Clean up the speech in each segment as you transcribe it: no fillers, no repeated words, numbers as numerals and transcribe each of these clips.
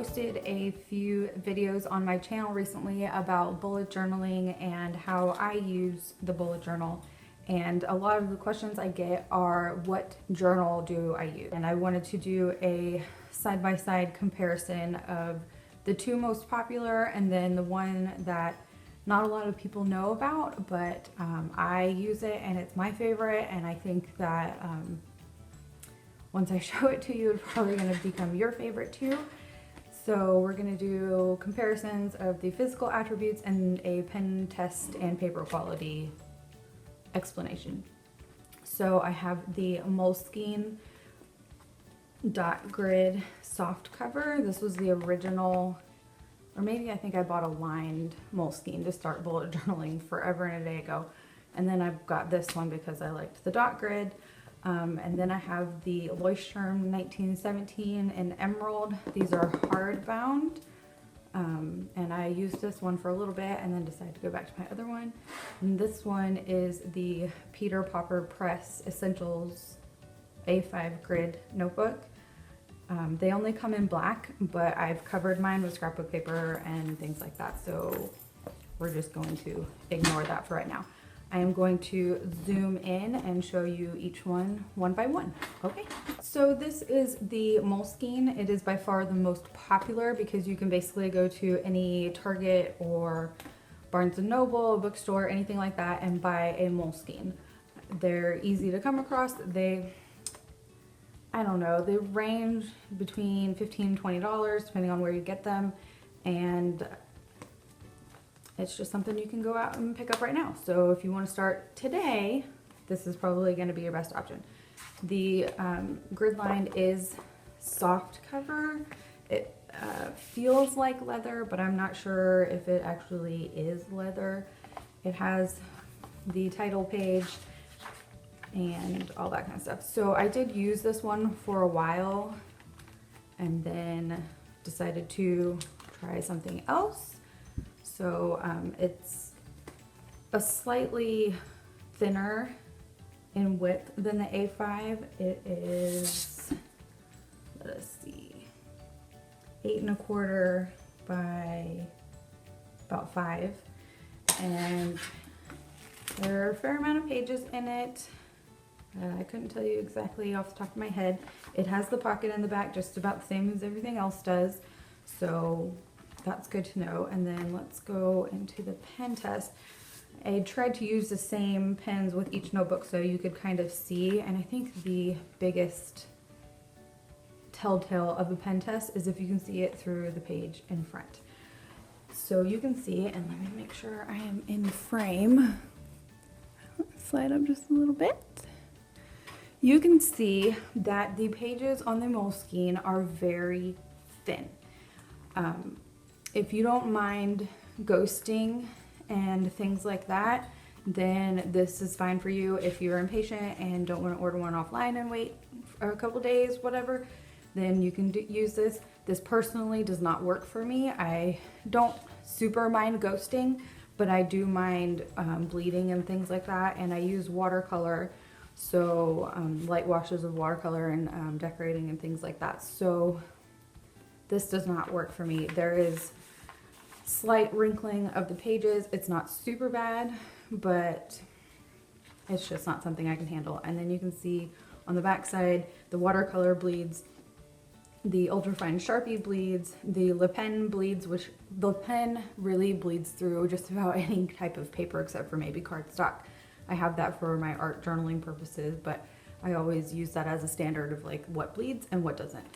posted a few videos on my channel recently about bullet journaling and how I use the bullet journal. And a lot of the questions I get are, what journal do I use? And I wanted to do a side-by-side comparison of the two most popular and then the one that not a lot of people know about, but I use it and it's my favorite, and I think that once I show it to you, it's probably going to become your favorite too. So we're going to do comparisons of the physical attributes and a pen test and paper quality explanation. So I have the Moleskine dot grid soft cover. This was the original, or maybe I think I bought a lined Moleskine to start bullet journaling forever and a day ago. And then I've got this one because I liked the dot grid. And then I have the Leuchtturm 1917 in Emerald. These are hardbound. And I used this one for a little bit and then decided to go back to my other one. And this one is the Pauper Press Essentials A5 grid notebook. They only come in black, but I've covered mine with scrapbook paper and things like that. So we're just going to ignore that for right now. I am going to zoom in and show you each one by one. Okay, so this is the Moleskine. It is by far the most popular because you can basically go to any Target or Barnes & Noble, bookstore, anything like that, and buy a Moleskine. They're easy to come across. I don't know, they range between $15 and $20 depending on where you get them, and it's just something you can go out and pick up right now. So if you want to start today, this is probably going to be your best option. The grid line is soft cover. It feels like leather, but I'm not sure if it actually is leather. It has the title page and all that kind of stuff. So I did use this one for a while and then decided to try something else. So it's a slightly thinner in width than the A5. It is, let us see, 8 1/4 by about 5. And there are a fair amount of pages in it. I couldn't tell you exactly off the top of my head. It has the pocket in the back just about the same as everything else does. So that's good to know. And then let's go into the pen test. I tried to use the same pens with each notebook so you could kind of see. And I think the biggest telltale of a pen test is if you can see it through the page in front. So you can see, and let me make sure I am in frame. Slide up just a little bit. You can see that the pages on the Moleskine are very thin. If you don't mind ghosting and things like that, then this is fine for you. If you're impatient and don't want to order one offline and wait for a couple days, whatever, then you can use this. This personally does not work for me. I don't super mind ghosting, but I do mind bleeding and things like that. And I use watercolor, so light washes of watercolor and decorating and things like that. So this does not work for me. There is slight wrinkling of the pages. It's not super bad, but it's just not something I can handle. And then you can see on the back side, the watercolor bleeds, the ultrafine Sharpie bleeds, the Le Pen bleeds, which the pen really bleeds through just about any type of paper except for maybe cardstock. I have that for my art journaling purposes, but I always use that as a standard of like what bleeds and what doesn't.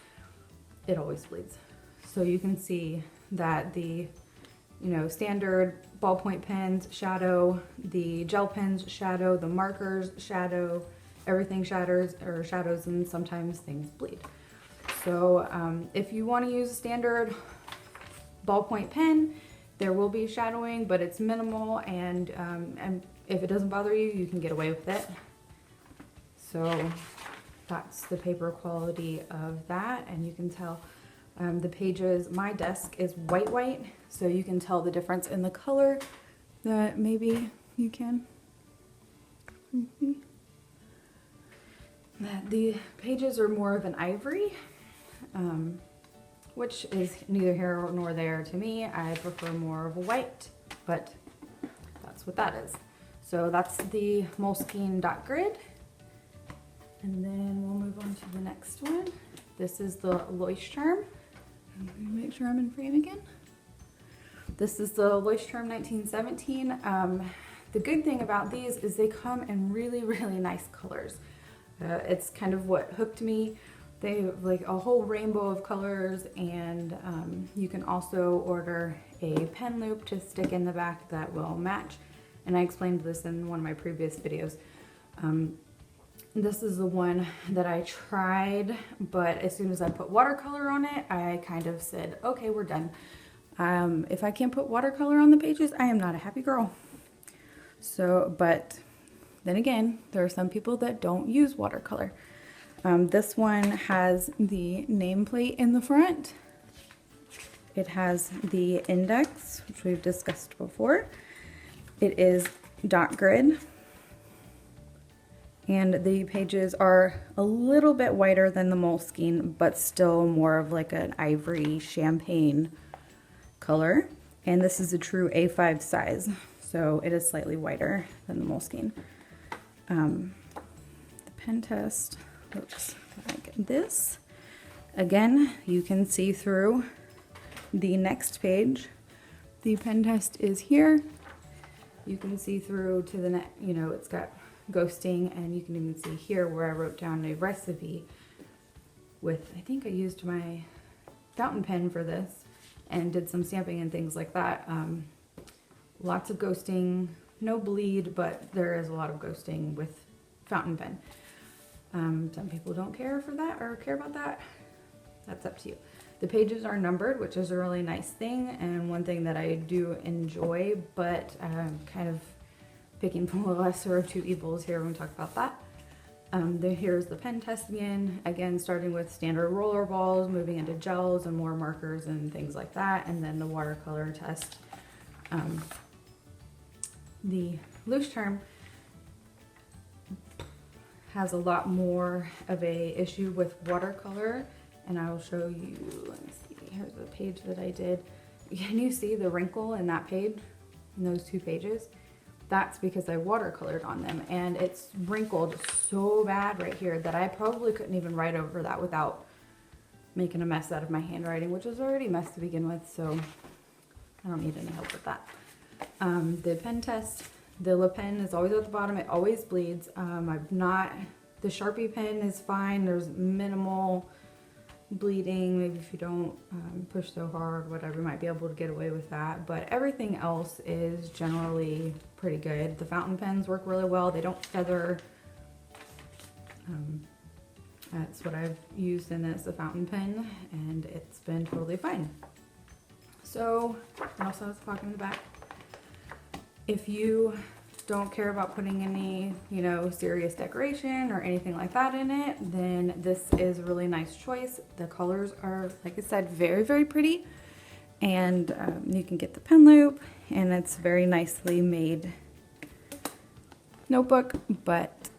It always bleeds. So you can see that the standard ballpoint pens shadow, the gel pens shadow, the markers shadow, everything shadows, and sometimes things bleed. So if you want to use a standard ballpoint pen, there will be shadowing, but it's minimal, and if it doesn't bother you, you can get away with it. So that's the paper quality of that, and you can tell the pages, my desk is white, so you can tell the difference in the color that maybe you can. That the pages are more of an ivory, which is neither here nor there to me. I prefer more of a white, but that's what that is. So that's the Moleskine dot grid. And then we'll move on to the next one. This is the Leuchtturm. Make sure I'm in frame again. This is the Leuchtturm 1917. The good thing about these is they come in really, really nice colors. It's kind of what hooked me. They have like a whole rainbow of colors, and you can also order a pen loop to stick in the back that will match. And I explained this in one of my previous videos. This is the one that I tried, but as soon as I put watercolor on it, I kind of said, okay, we're done. If I can't put watercolor on the pages, I am not a happy girl. So, but then again, there are some people that don't use watercolor. This one has the nameplate in the front. It has the index, which we've discussed before. It is dot grid. And the pages are a little bit whiter than the Moleskine, but still more of like an ivory champagne color. And this is a true A5 size, so it is slightly whiter than the Moleskine. The pen test looks like this. Again, you can see through the next page. The pen test is here. You can see through to the next, you know, it's got ghosting, and you can even see here where I wrote down a recipe with, I think I used my fountain pen for this and did some stamping and things like that. Lots of ghosting, no bleed, but there is a lot of ghosting with fountain pen. Some people don't care for that or care about that. That's up to you. The pages are numbered, which is a really nice thing, and one thing that I do enjoy, but kind of picking from the lesser of two evils here when we talk about that. Here's the pen test again starting with standard roller balls, moving into gels and more markers and things like that, and then the watercolor test. The Leuchtturm has a lot more of a issue with watercolor, and I will show you, let me see, here's the page that I did. Can you see the wrinkle in that page, in those two pages? That's because I watercolored on them, and it's wrinkled so bad right here that I probably couldn't even write over that without making a mess out of my handwriting, which was already a mess to begin with, so I don't need any help with that. The pen test, the Le Pen is always at the bottom. It always bleeds. The Sharpie pen is fine. There's minimal bleeding. Maybe if you don't push so hard, whatever, you might be able to get away with that. But everything else is generally pretty good. The fountain pens work really well. They don't feather. That's what I've used in this, a fountain pen, and it's been totally fine. So, it also has a pocket in the back. If you don't care about putting any, you know, serious decoration or anything like that in it, then this is a really nice choice. The colors are, like I said, very, very pretty. And you can get the pen loop, and it's very nicely made notebook, but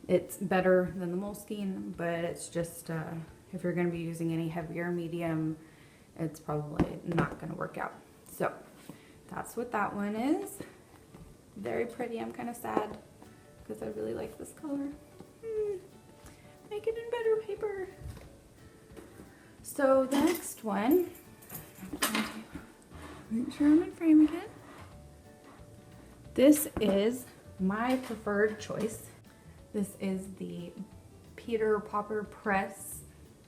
it's better than the Moleskine, but it's just, if you're going to be using any heavier medium, it's probably not going to work out. So that's what that one is. Very pretty. I'm kind of sad because I really like this color. Make it in better paper. So the next one, make sure I'm in frame again. This is my preferred choice. This is the Pauper Press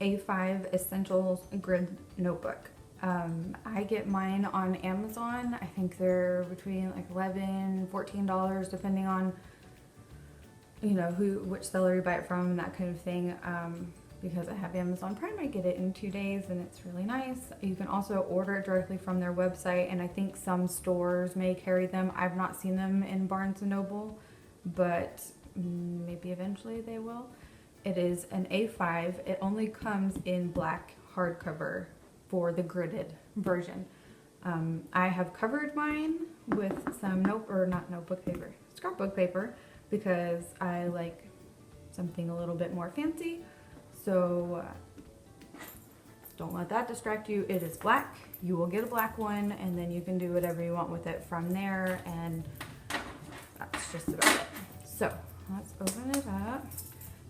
A5 Essentials Grid Notebook. I get mine on Amazon. I think they're between like $11, $14 depending on, you know, which seller you buy it from and that kind of thing. Because I have Amazon Prime, I get it in 2 days and it's really nice. You can also order it directly from their website, and I think some stores may carry them. I've not seen them in Barnes & Noble, but maybe eventually they will. It is an A5. It only comes in black hardcover for the gridded version. I have covered mine with some scrapbook paper, because I like something a little bit more fancy. So don't let that distract you. It is black. You will get a black one, and then you can do whatever you want with it from there, and that's just about it. So let's open it up.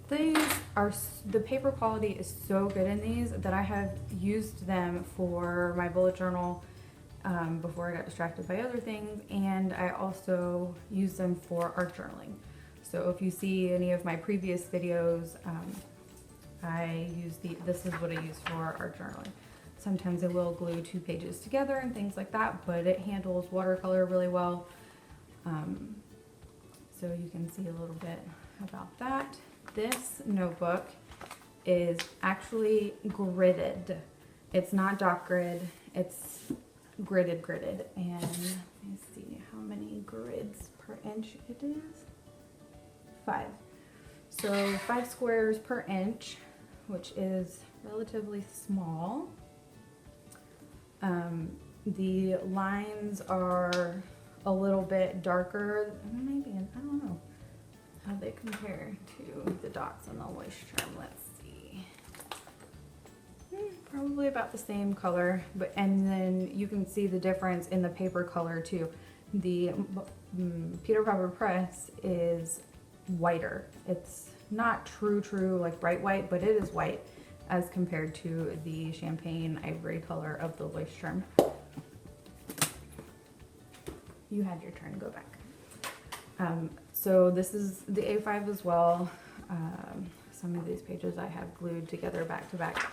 These are, the paper quality is so good in these that I have used them for my bullet journal before I got distracted by other things, and I also use them for art journaling. So if you see any of my previous videos, I use this is what I use for art journaling. Sometimes I will glue 2 pages together and things like that, but it handles watercolor really well. So you can see a little bit about that. This notebook is actually gridded. It's not dot grid, it's gridded. And let me see how many grids per inch it is. 5. So 5 squares per inch, which is relatively small. The lines are a little bit darker, maybe, I don't know how they compare to the dots on the Moleskine. Let's see. Probably about the same color, but and then you can see the difference in the paper color too. The Pauper press is whiter. It's not true like bright white, but it is white as compared to the champagne ivory color of the Moleskine. You had your turn, go back. So this is the A5 as well. Some of these pages I have glued together back to back,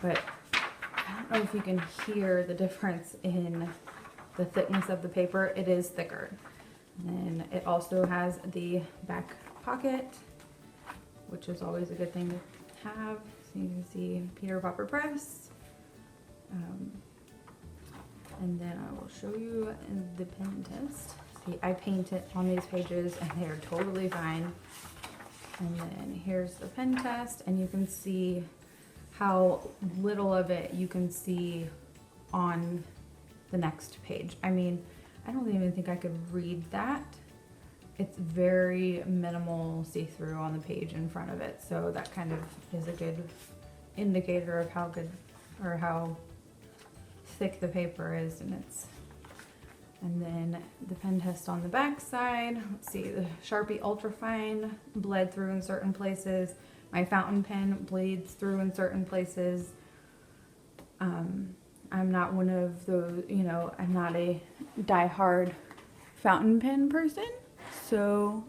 but I don't know if you can hear the difference in the thickness of the paper. It is thicker. And it also has the back pocket, which is always a good thing to have. So you can see Pauper press. And then I will show you the pen test. See, I paint it on these pages and they are totally fine. And then here's the pen test, and you can see how little of it you can see on the next page. I mean, I don't even think I could read that. It's very minimal see-through on the page in front of it. So that kind of is a good indicator of how good or how thick the paper is, and then the pen test on the back side. Let's see, the Sharpie Ultra Fine bled through in certain places. My fountain pen bleeds through in certain places. I'm not one of those, I'm not a die-hard fountain pen person, so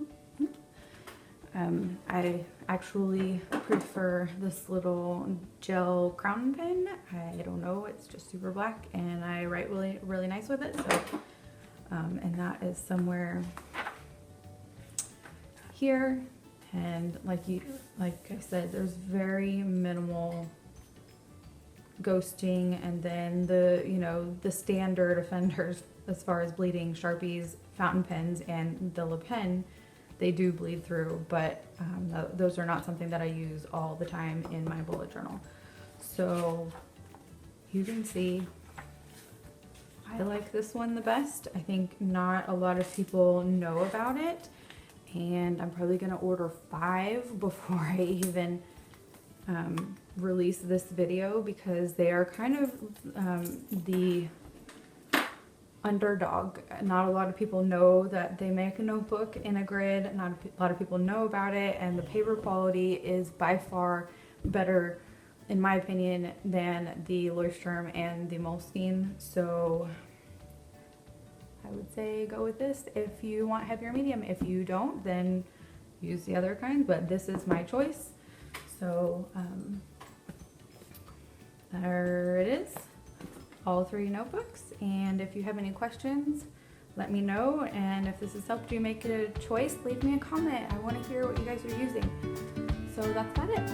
I actually prefer this little gel crown pen. I don't know, it's just super black, and I write really, really nice with it. So, and that is somewhere here. And like I said, there's very minimal ghosting, and then the standard offenders as far as bleeding, Sharpies, fountain pens, and the Le Pen, they do bleed through, but those are not something that I use all the time in my bullet journal. So you can see I like this one the best. I think not a lot of people know about it, and I'm probably gonna order 5 before I even release this video, because they are kind of the underdog. Not a lot of people know that they make a notebook in a grid. Not a lot of people know about it, and the paper quality is by far better, in my opinion, than the Moleskine and the Moleskine. So I would say go with this if you want heavier medium. If you don't, then use the other kind, but this is my choice. So there it is, all 3 notebooks. And if you have any questions, let me know. And if this has helped you make a choice, leave me a comment. I want to hear what you guys are using. So that's about it.